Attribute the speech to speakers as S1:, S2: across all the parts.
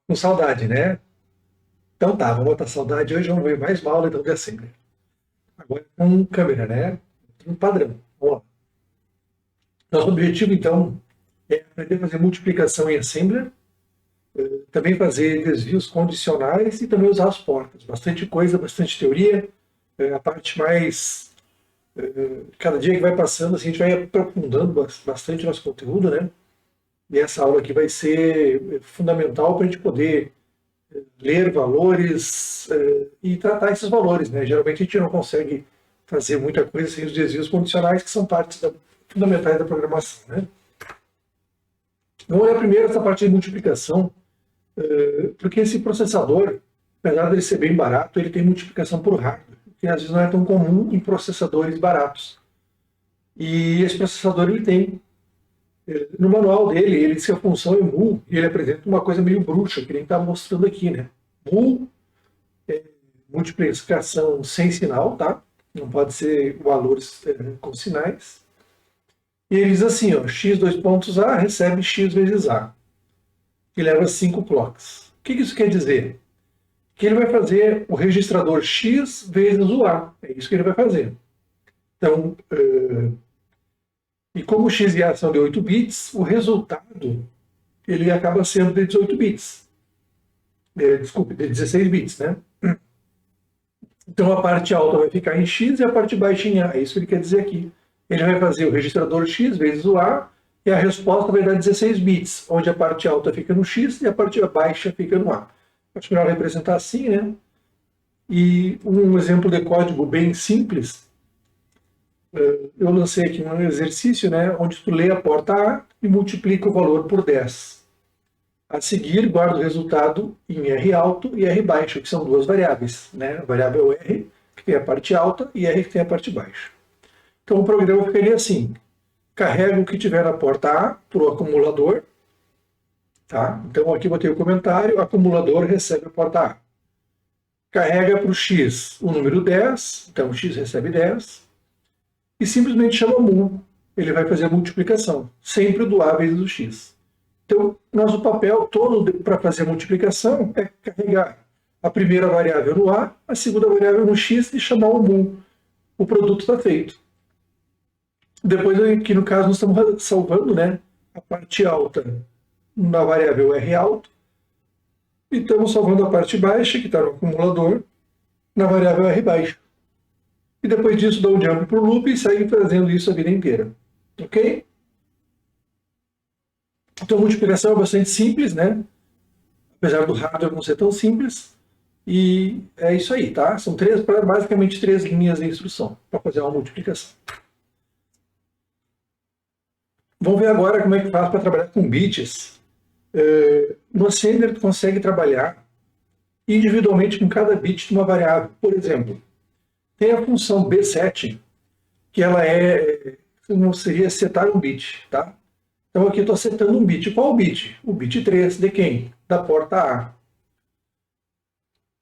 S1: Com saudade, né? Então tá, vamos botar saudade hoje, vamos ver mais uma aula então de Assembly. Agora com câmera, né? Um padrão. Vamos lá. Nosso objetivo então é aprender a fazer multiplicação em Assembler, também fazer desvios condicionais e também usar as portas. Bastante coisa, bastante teoria. A parte mais. Cada dia que vai passando, assim, a gente vai aprofundando bastante nosso conteúdo, né? E essa aula aqui vai ser fundamental para a gente poder ler valores e tratar esses valores, né? Geralmente a gente não consegue fazer muita coisa sem os desvios condicionais, que são partes fundamentais da programação, né? Vamos olhar primeiro essa parte de multiplicação, porque esse processador, apesar de ele ser bem barato, ele tem multiplicação por hardware, que às vezes não é tão comum em processadores baratos. E esse processador ele tem, no manual dele, ele diz que a função é mul, e ele apresenta uma coisa meio bruxa, que nem está mostrando aqui, né? Mul é multiplicação sem sinal, tá? Não pode ser valores com sinais. E ele diz assim, ó, x dois pontos A recebe x vezes A, que leva 5 clocks. O que isso quer dizer? Que ele vai fazer o registrador x vezes o A. É isso que ele vai fazer. Então, e como x e A são de 8 bits, o resultado ele acaba sendo de 18 bits. Desculpe, de 16 bits, né? Então a parte alta vai ficar em x e a parte baixa em A. É isso que ele quer dizer aqui. Ele vai fazer o registrador x vezes o A e a resposta vai dar 16 bits, onde a parte alta fica no x e a parte baixa fica no A. Acho melhor representar assim, né? E um exemplo de código bem simples, eu lancei aqui um exercício, né, onde tu lê a porta A e multiplica o valor por 10. A seguir, guarda o resultado em R alto e R baixo, que são duas variáveis, né? A variável R, que tem a parte alta, e R, que tem a parte baixa. Então o programa ficaria assim: carrega o que tiver na porta A para o acumulador. Tá? Então aqui botei o comentário: acumulador recebe a porta A. Carrega para o X o número 10, então o X recebe 10. E simplesmente chama mul. Ele vai fazer a multiplicação, sempre do A vezes o X. Então, nosso papel todo para fazer a multiplicação é carregar a primeira variável no A, a segunda variável no X e chamar o mul. O produto está feito. Depois, aqui no caso, nós estamos salvando, né, a parte alta na variável R alto e estamos salvando a parte baixa, que está no acumulador, na variável R baixo. E depois disso, dá um jump para o loop e segue fazendo isso a vida inteira. Ok? Então, a multiplicação é bastante simples, né? Apesar do hardware não ser tão simples. E é isso aí, tá? São basicamente três linhas de instrução para fazer uma multiplicação. Vamos ver agora como é que faz para trabalhar com bits. No Assembler, tu consegue trabalhar individualmente com cada bit de uma variável. Por exemplo, tem a função B7, que ela não seria setar um bit, tá? Então aqui eu estou setando um bit. Qual o bit? O bit 3 de quem? Da porta A.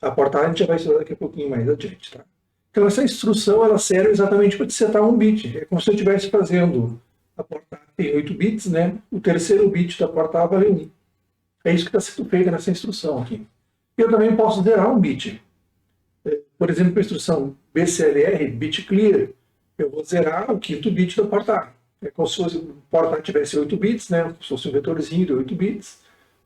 S1: A porta A a gente já vai estudar daqui a pouquinho mais adiante, tá? Então essa instrução ela serve exatamente para te setar um bit. É como se eu estivesse fazendo, a porta A tem 8 bits, né? O terceiro bit da porta A vale 1. É isso que está sendo feito nessa instrução aqui. Eu também posso zerar um bit. Por exemplo, com a instrução BCLR, bit clear, eu vou zerar o quinto bit da porta A. É como se a porta A tivesse 8 bits, né? Se fosse um vetorzinho de 8 bits,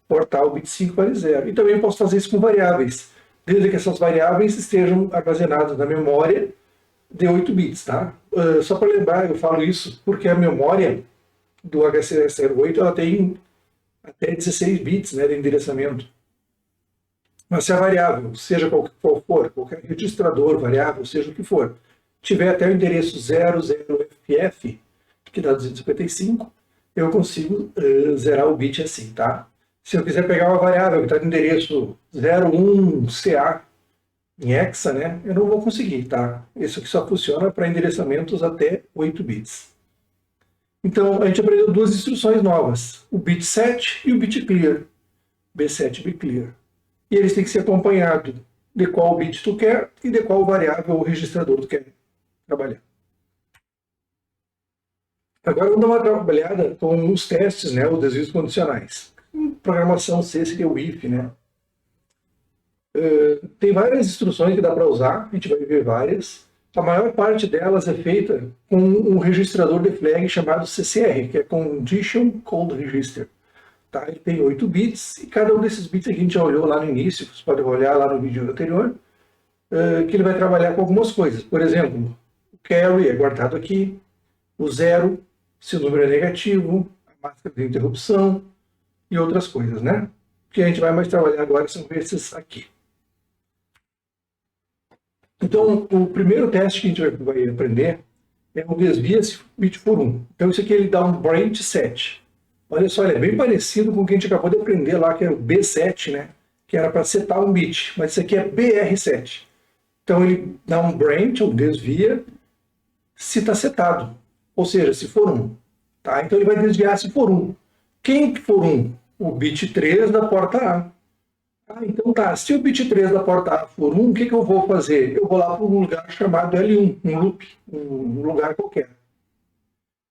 S1: porta A, o bit 5 vale 0. E também posso fazer isso com variáveis, desde que essas variáveis estejam armazenadas na memória de 8 bits, tá? Só para lembrar, eu falo isso porque a memória do HC08 ela tem até 16 bits, né, de endereçamento. Mas se a variável, seja qual for, qualquer registrador, variável, seja o que for, tiver até o endereço 00FF, que dá 255, eu consigo zerar o bit assim, tá? Se eu quiser pegar uma variável que está no endereço 01CA em hexa, né, eu não vou conseguir, tá? Isso aqui só funciona para endereçamentos até 8 bits. Então, a gente aprendeu duas instruções novas, o bit set e o bit clear, B7 bit clear. E eles têm que ser acompanhados de qual bit tu quer e de qual variável ou registrador tu quer trabalhar. Agora vamos dar uma trabalhada com os testes, né, os desvios condicionais. Em programação C seria o if, né? Tem várias instruções que dá para usar, a gente vai ver várias. A maior parte delas é feita com um registrador de flag chamado CCR, que é Condition Code Register. Tá? Ele tem 8 bits, e cada um desses bits que a gente já olhou lá no início, você pode olhar lá no vídeo anterior, que ele vai trabalhar com algumas coisas. Por exemplo, o carry é guardado aqui, o zero, se o número é negativo, a máscara de interrupção e outras coisas, né? O que a gente vai mais trabalhar agora são esses aqui. Então, o primeiro teste que a gente vai aprender é o desvia se o bit for 1. Então, isso aqui ele dá um branch set. Olha só, ele é bem parecido com o que a gente acabou de aprender lá, que era o B7, né? Que era para setar um bit, mas isso aqui é BR7. Então, ele dá um branch, ou desvia, se está setado. Ou seja, se for 1. Tá? Então, ele vai desviar se for 1. Quem for 1? O bit 3 da porta A. Então tá, se o bit 3 da porta A for 1, o que eu vou fazer? Eu vou lá para um lugar chamado L1, um loop, um lugar qualquer.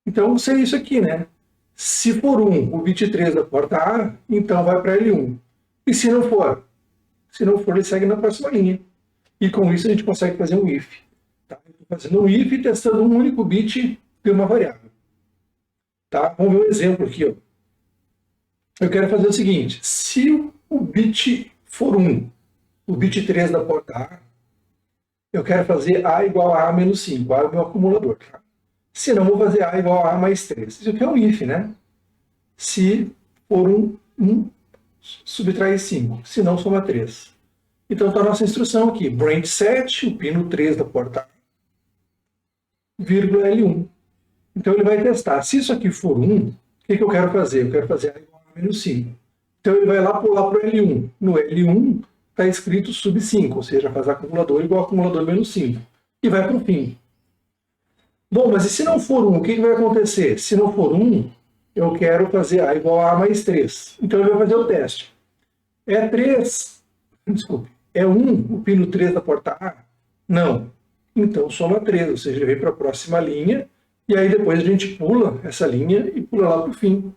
S1: Então seria isso aqui, né? Se for 1, o bit 3 da porta A, então vai para L1. E se não for? Se não for, ele segue na próxima linha. E com isso a gente consegue fazer um if. Tá? Estou fazendo um if testando um único bit de uma variável. Tá? Vamos ver um exemplo aqui. Ó. Eu quero fazer o seguinte, se o bit for 1, o bit 3 da porta A, eu quero fazer A igual a A menos 5, A é o meu acumulador. Tá? Se não, vou fazer A igual a A mais 3. Isso aqui é um if, né? Se for 1, subtrai 5, se não, soma 3. Então está a nossa instrução aqui, branch set, o pino 3 da porta A, vírgula L1. Então ele vai testar, se isso aqui for 1, o que eu quero fazer? Eu quero fazer A igual a menos 5. Então ele vai lá pular para o L1. No L1 está escrito sub 5, ou seja, faz acumulador igual a acumulador menos 5. E vai para o fim. Bom, mas e se não for 1, o que vai acontecer? Se não for 1, eu quero fazer A igual a A mais 3. Então ele vai fazer o teste. É 3, desculpe, é 1 o pino 3 da porta A? Não. Então soma 3, ou seja, ele vem para a próxima linha, e aí depois a gente pula essa linha e pula lá para o fim.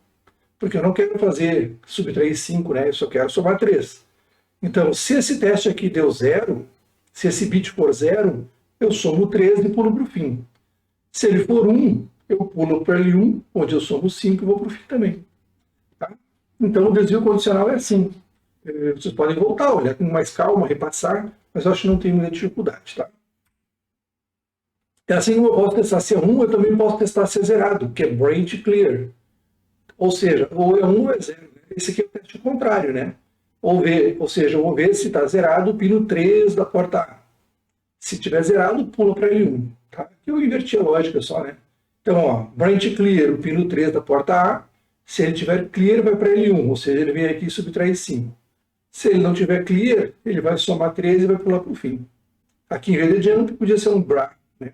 S1: Porque eu não quero fazer subtrair 5, né? Eu só quero somar 3. Então, se esse teste aqui deu 0, se esse bit for 0, eu somo 3 e pulo para o fim. Se ele for 1, eu pulo para L1, onde eu somo 5 e vou para o fim também. Tá? Então, o desvio condicional é assim. Vocês podem voltar, olhar com mais calma, repassar, mas eu acho que não tem muita dificuldade. Tá? É assim como eu posso testar se é 1, eu também posso testar se é zerado, que é branch clear. Ou seja, ou é 1 ou é 0. Esse aqui é o teste contrário, né? Ou seja, eu vou ver se está zerado o pino 3 da porta A. Se estiver zerado, pula para L1. Tá? Aqui eu inverti a lógica só, né? Então, ó, branch clear, o pino 3 da porta A. Se ele tiver clear, vai para L1, ou seja, ele vem aqui e subtrai 5. Se ele não tiver clear, ele vai somar 3 e vai pular para o fim. Aqui, em vez de jump, podia ser um bra. Né?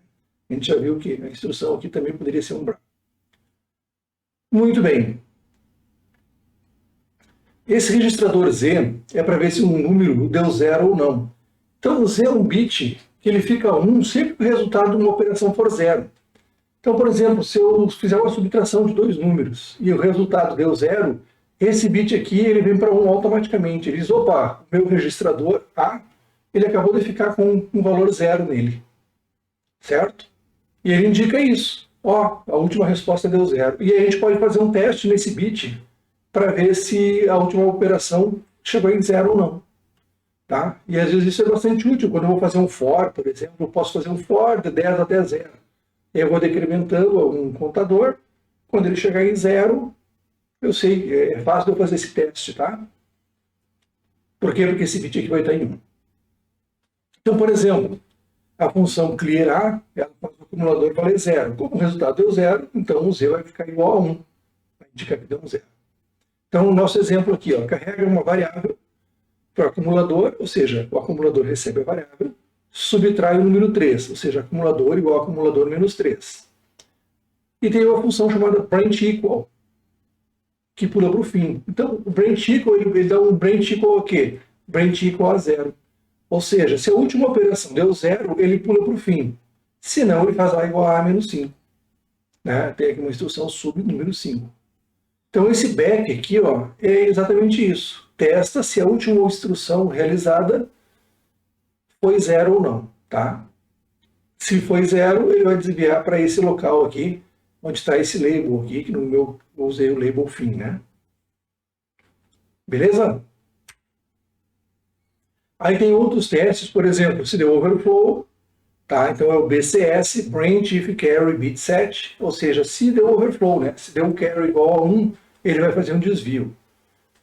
S1: A gente já viu que a instrução aqui também poderia ser um bra. Muito bem. Esse registrador Z é para ver se um número deu 0 ou não. Então, o Z é um bit que ele fica 1 sempre que o resultado de uma operação for 0. Então, por exemplo, se eu fizer uma subtração de 2 números e o resultado deu 0, esse bit aqui ele vem para 1 automaticamente. Ele diz, opa, o meu registrador A, ele acabou de ficar com um valor 0 nele. Certo? E ele indica isso. Ó, a última resposta deu 0. E aí a gente pode fazer um teste nesse bit para ver se a última operação chegou em 0 ou não. Tá? E às vezes isso é bastante útil. Quando eu vou fazer um for, por exemplo, eu posso fazer um for de 10 até 0. Eu vou decrementando um contador. Quando ele chegar em 0, eu sei, é fácil de eu fazer esse teste. Tá? Por quê? Porque esse bit aqui vai estar em 1. Então, por exemplo, a função clear A, ela faz o acumulador valer 0. Como o resultado deu 0, então o Z vai ficar igual a 1. Vai indicar que deu um 0. Então, o nosso exemplo aqui, ó, carrega uma variável para o acumulador, ou seja, o acumulador recebe a variável, subtrai o número 3, ou seja, acumulador igual a acumulador menos 3. E tem uma função chamada branch equal, que pula para o fim. Então, o branch equal, ele dá um branch equal a quê? Branch equal a 0. Ou seja, se a última operação deu 0, ele pula para o fim. Se não, ele faz A igual a A menos 5. Né? Tem aqui uma instrução sub número 5. Então, esse back aqui ó, é exatamente isso. Testa se a última instrução realizada foi 0 ou não, tá? Se foi 0, ele vai desviar para esse local aqui, onde está esse label aqui, que no meu eu usei o label fim, né? Beleza? Aí tem outros testes, por exemplo, se deu overflow, tá? Então é o BCS, Print If Carry Bit Set, ou seja, se deu overflow, né? Se deu um carry igual a 1, ele vai fazer um desvio.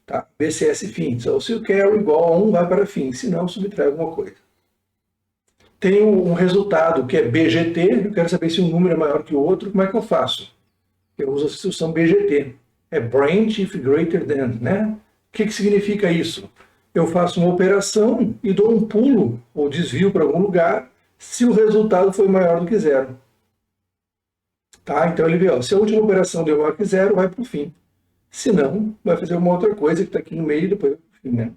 S1: Tá? BCS fim. Então, se o carry igual a 1, vai para fim, se não, subtrai alguma coisa. Tem um resultado que é BGT, eu quero saber se um número é maior que o outro, como é que eu faço? Eu uso a instrução BGT, é Branch If Greater Than, né? O que significa isso? Eu faço uma operação e dou um pulo ou desvio para algum lugar se o resultado foi maior do que 0. Tá? Então ele vê, ó, se a última operação deu maior que 0, vai para o fim. Se não, vai fazer uma outra coisa que está aqui no meio e depois vai para o fim, né?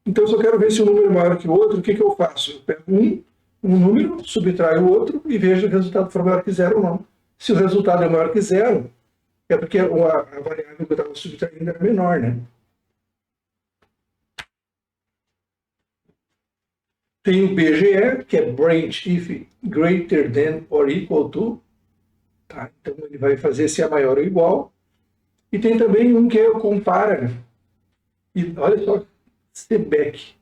S1: Então, se eu quero ver se um número é maior que o outro, o que eu faço? Eu pego um número, subtraio o outro e vejo se o resultado for maior que 0 ou não. Se o resultado é maior que 0, é porque a variável que eu estava subtraindo era menor, né? Tem o BGE, que é Branch If Greater Than or Equal to. Tá? Então, ele vai fazer se é maior ou igual. E tem também um que é o Compara. E olha só, CBEC.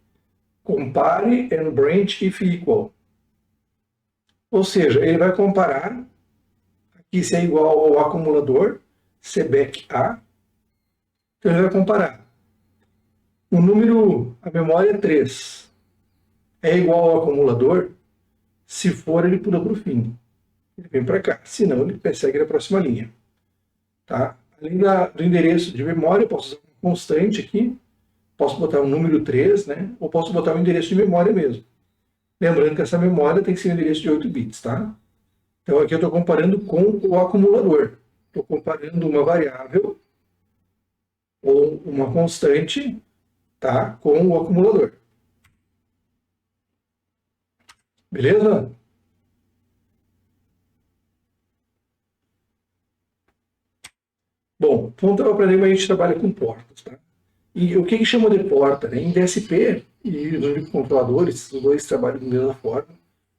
S1: Compare and Branch If Equal. Ou seja, ele vai comparar aqui se é igual ao acumulador, CBEC A. Então ele vai comparar. O número, a memória é 3. É igual ao acumulador? Se for, ele pula para o fim. Ele vem para cá. Se não, ele persegue na próxima linha. Tá? Além do endereço de memória, eu posso usar uma constante aqui. Posso botar um número 3, né? Ou posso botar um endereço de memória mesmo. Lembrando que essa memória tem que ser um endereço de 8 bits, tá? Então aqui eu estou comparando com o acumulador. Estou comparando uma variável ou uma constante, tá? Com o acumulador. Beleza? Bom, vamos aprender como a gente trabalha com portas, tá? E o que chama de porta, né? Em DSP e nos microcontroladores, os dois trabalham da mesma forma.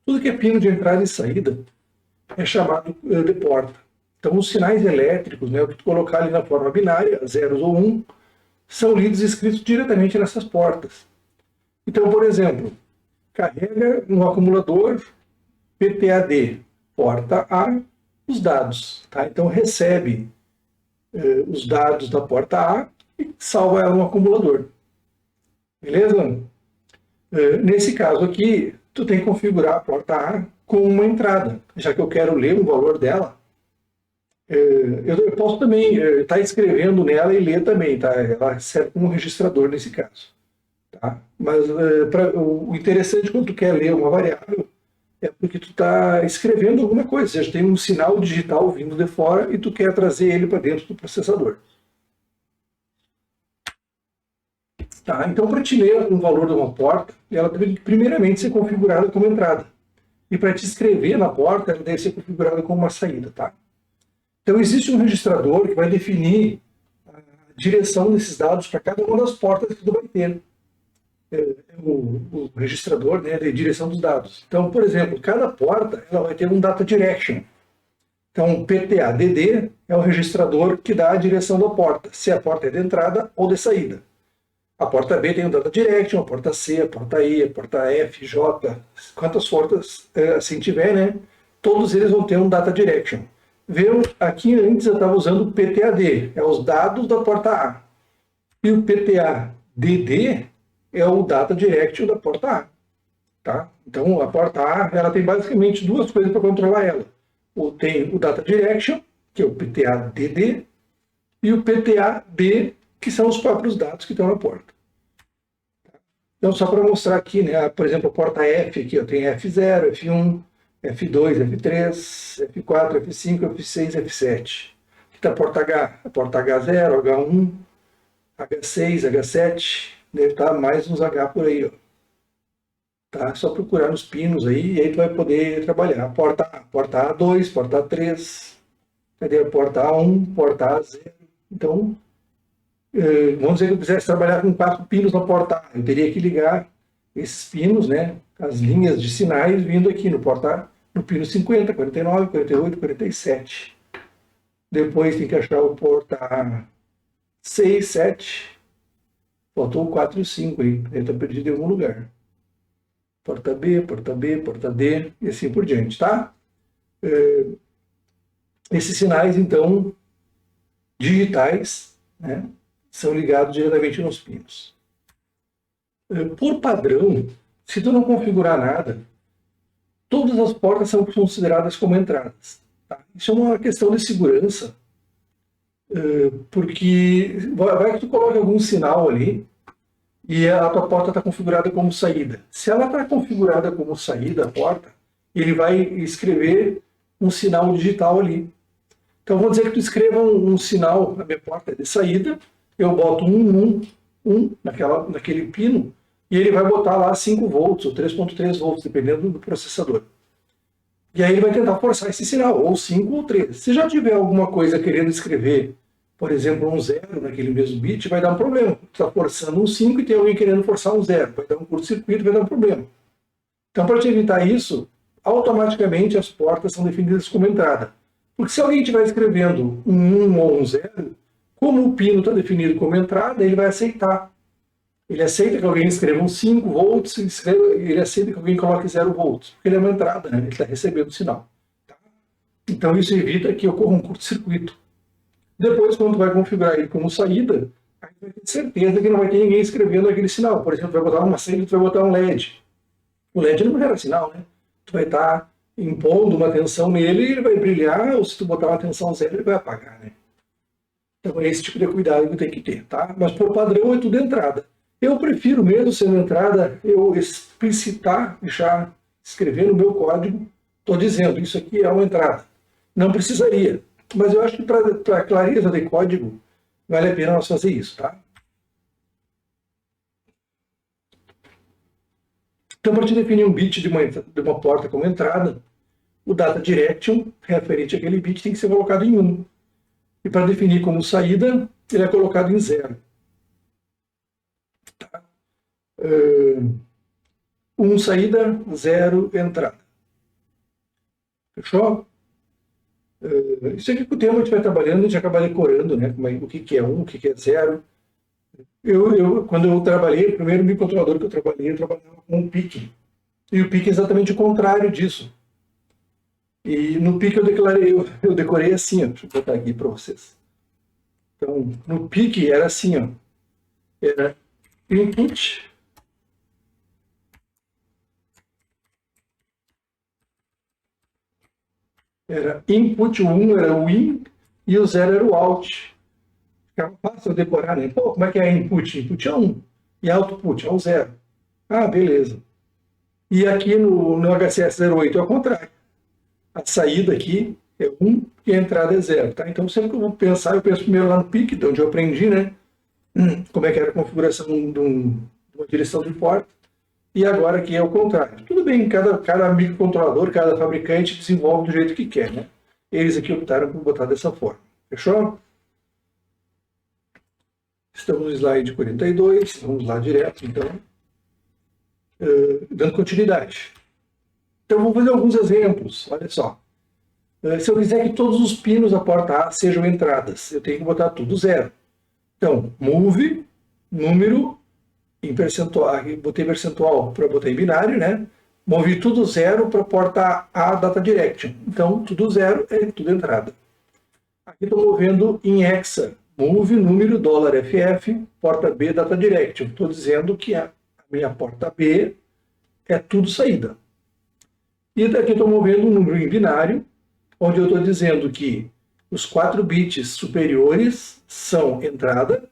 S1: Tudo que é pino de entrada e saída é chamado de porta. Então, os sinais elétricos, né, o que tu colocar ali na forma binária, zeros ou 1, são lidos e escritos diretamente nessas portas. Então, por exemplo, carrega no acumulador PTAD, porta A, os dados. Tá? Então, recebe os dados da porta A e salva ela no acumulador. Beleza? Nesse caso aqui, tu tem que configurar a porta A com uma entrada, já que eu quero ler o valor dela. Eu posso também estar escrevendo nela e ler também, tá? Ela serve como registrador nesse caso. Tá? Mas o interessante quando tu quer ler uma variável é porque tu está escrevendo alguma coisa, ou seja, tem um sinal digital vindo de fora e tu quer trazer ele para dentro do processador. Tá? Então, para te ler um valor de uma porta, ela deve primeiramente ser configurada como entrada. E para te escrever na porta, ela deve ser configurada como uma saída. Tá? Então, existe um registrador que vai definir a direção desses dados para cada uma das portas que tu vai ter. O registrador, né, de direção dos dados. Então, por exemplo, cada porta ela vai ter um data direction. Então, o PTADD é o registrador que dá a direção da porta, se a porta é de entrada ou de saída. A porta B tem o data direction, a porta C, a porta I, a porta F, J, quantas portas assim tiver, né? Todos eles vão ter um data direction. Viram? Aqui antes eu estava usando o PTAD, é os dados da porta A. E o PTADD é o data direction da porta A. Tá? Então, a porta A ela tem basicamente duas coisas para controlar ela. Tem o data direction, que é o PTADD, e o PTAD, que são os próprios dados que estão na porta. Então, só para mostrar aqui, né, por exemplo, a porta F, aqui eu tenho F0, F1, F2, F3, F4, F5, F6, F7. Aqui está a porta H, H0, H1, H6, H7, deve estar mais uns H por aí, ó. Tá? É só procurar nos pinos aí e aí tu vai poder trabalhar. Porta A2, porta A3, cadê a porta A1, porta A0. Então, Vamos dizer que eu quisesse trabalhar com 4 pinos na porta A. Eu teria que ligar esses pinos, né, as linhas de sinais vindo aqui no porta A, no pino 50, 49, 48, 47. Depois tem que achar o porta A 6, 7. Faltou o 4 e o 5 aí. Ele está perdido em algum lugar. Porta B, porta B, porta D e assim por diante, tá? Esses sinais, então, digitais, né, são ligados diretamente nos pinos. Por padrão, se tu não configurar nada, todas as portas são consideradas como entradas. Tá? Isso é uma questão de segurança, porque vai que tu coloca algum sinal ali e a tua porta está configurada como saída. Se ela está configurada como saída, a porta, ele vai escrever um sinal digital ali. Então, vou dizer que tu escreva um sinal na minha porta de saída, eu boto naquele pino, e ele vai botar lá 5 volts ou 3.3 volts, dependendo do processador. E aí ele vai tentar forçar esse sinal, ou 5 ou 3. Se já tiver alguma coisa querendo escrever, por exemplo, um 0 naquele mesmo bit, vai dar um problema. Tu está forçando um 5 e tem alguém querendo forçar um 0. Vai dar um curto-circuito, vai dar um problema. Então, para te evitar isso, automaticamente as portas são definidas como entrada. Porque se alguém estiver escrevendo um 1 ou um 0, como o pino está definido como entrada, ele vai aceitar. Ele aceita que alguém escreva um 5 volts, ele aceita que alguém coloque 0 volts, porque ele é uma entrada, né? Ele está recebendo o sinal. Tá? Então isso evita que ocorra um curto-circuito. Depois, quando tu vai configurar ele como saída, aí vai ter certeza que não vai ter ninguém escrevendo aquele sinal. Por exemplo, tu vai botar uma saída, tu vai botar um LED. O LED não gera sinal, né? Tu vai estar impondo uma tensão nele e ele vai brilhar, ou se tu botar uma tensão 0, ele vai apagar, né? Então é esse tipo de cuidado que tem que ter, tá? Mas por padrão é tudo entrada. Eu prefiro mesmo sendo entrada, eu explicitar, já escrever no meu código, estou dizendo, isso aqui é uma entrada. Não precisaria, mas eu acho que para clareza de código, vale a pena nós fazer isso, tá? Então, para te definir um bit de uma porta como entrada, o data direction, referente àquele bit, tem que ser colocado em 1. E para definir como saída, ele é colocado em 0. Tá? 1 saída, 0 entrada. Fechou? Isso aqui com o tempo a gente vai trabalhando, a gente acaba decorando, né? O que é 1, o que é 0. Quando eu trabalhei, o primeiro microcontrolador que eu trabalhava com um PIC. E o PIC é exatamente o contrário disso. E no PIC eu decorei assim, ó. Deixa eu botar aqui para vocês. Então, no PIC era assim, ó. Era input, era input, o 1 era o in e o 0 era o out. Ficava fácil eu decorar, né? Pô, como é que é input? Input é 1 e output é o 0. Ah, beleza. E aqui no HCS08 é o contrário. A saída aqui é 1 e a entrada é 0. Tá? Então, sempre que eu vou pensar, eu penso primeiro lá no PIC, de onde eu aprendi, né? Como é que era a configuração de uma direção de porta. E agora aqui é o contrário. Tudo bem, cada microcontrolador, cada fabricante desenvolve do jeito que quer, né? Eles aqui optaram por botar dessa forma. Fechou? Estamos no slide 42, vamos lá direto, então. Dando continuidade. Então, vou fazer alguns exemplos. Olha só. Se eu quiser que todos os pinos da porta A sejam entradas, eu tenho que botar tudo 0. Então, move, número, em percentual, botei percentual para botar em binário, né? Movi tudo 0 para a porta A data direction. Então, tudo 0 é tudo entrada. Aqui estou movendo em hexa. Move, número, $FF, porta B, data direction. Estou dizendo que a minha porta B é tudo saída. E daqui estou movendo um número em binário, onde eu estou dizendo que os 4 bits superiores são entrada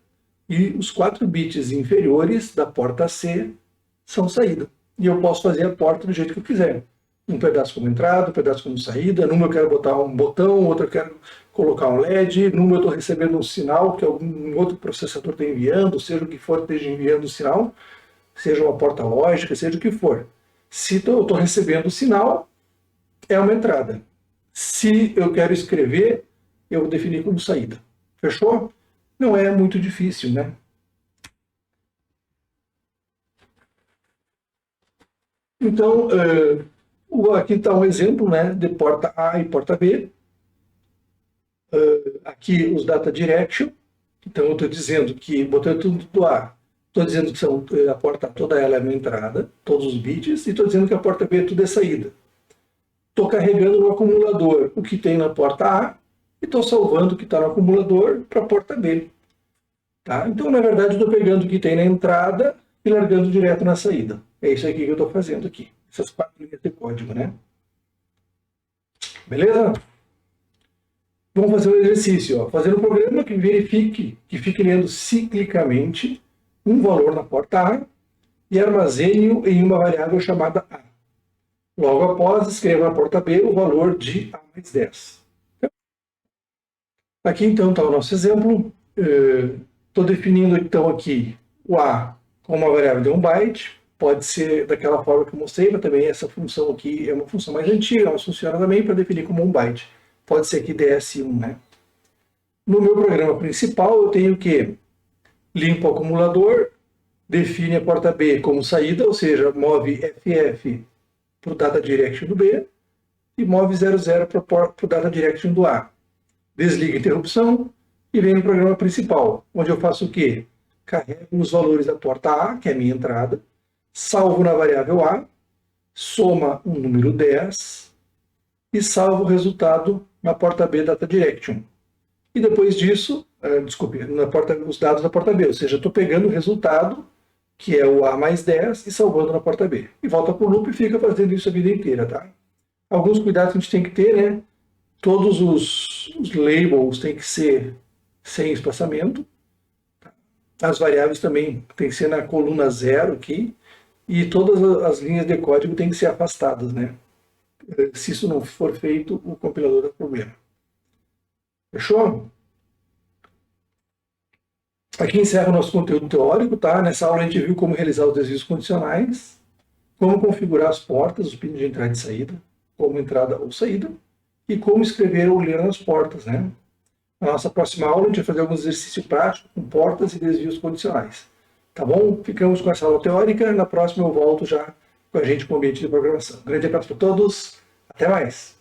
S1: e os 4 bits inferiores da porta C são saída. E eu posso fazer a porta do jeito que eu quiser. Um pedaço como entrada, um pedaço como saída. Numa eu quero botar um botão, outra eu quero colocar um LED. Numa eu estou recebendo um sinal que algum outro processador está enviando, seja o que for esteja enviando o sinal, seja uma porta lógica, seja o que for. Se eu estou recebendo o sinal, é uma entrada. Se eu quero escrever, eu vou definir como saída. Fechou? não é muito difícil, né? Então, aqui está um exemplo, né, de porta A e porta B. Aqui os data direction. Então, eu estou dizendo que, botando tudo do A, estou dizendo que a porta toda ela é uma entrada, todos os bits, e estou dizendo que a porta B tudo é saída. Estou carregando no acumulador o que tem na porta A e estou salvando o que está no acumulador para a porta B. Tá? Então, na verdade, estou pegando o que tem na entrada e largando direto na saída. É isso aqui que eu estou fazendo aqui. Essas 4 linhas de código, né? Beleza? Vamos fazer um exercício. Ó. Fazer um programa que verifique, que fique lendo ciclicamente um valor na porta A e armazene-o em uma variável chamada A. Logo após, escreva na porta B o valor de A mais 10. Aqui, então, está o nosso exemplo. Estou definindo, então, aqui o A como uma variável de 1 byte. Pode ser daquela forma que eu mostrei, mas também essa função aqui é uma função mais antiga, mas funciona também para definir como 1 byte. Pode ser aqui DS1, né? No meu programa principal, eu tenho que limpo o acumulador, define a porta B como saída, ou seja, move FF para o data direction do B e move 00 para o data direction do A. Desliga a interrupção e vem no programa principal, onde eu faço o quê? Carrego os valores da porta A, que é a minha entrada, salvo na variável A, soma um número 10 e salvo o resultado na porta B data direction. E depois disso, os dados da porta B, ou seja, estou pegando o resultado, que é o A mais 10, e salvando na porta B. E volta para o loop e fica fazendo isso a vida inteira, tá? Alguns cuidados que a gente tem que ter, né? Todos os labels têm que ser sem espaçamento. As variáveis também têm que ser na coluna 0 aqui. E todas as linhas de código têm que ser afastadas, né? Se isso não for feito, o compilador dá problema. Fechou? Aqui encerra o nosso conteúdo teórico, tá? Nessa aula a gente viu como realizar os desvios condicionais, como configurar as portas, os pinos de entrada e saída, como entrada ou saída, e como escrever ou ler nas portas, né? Na nossa próxima aula a gente vai fazer alguns exercícios práticos com portas e desvios condicionais. Tá bom? Ficamos com essa aula teórica. Na próxima eu volto já com a gente com o ambiente de programação. Grande abraço para todos. Até mais!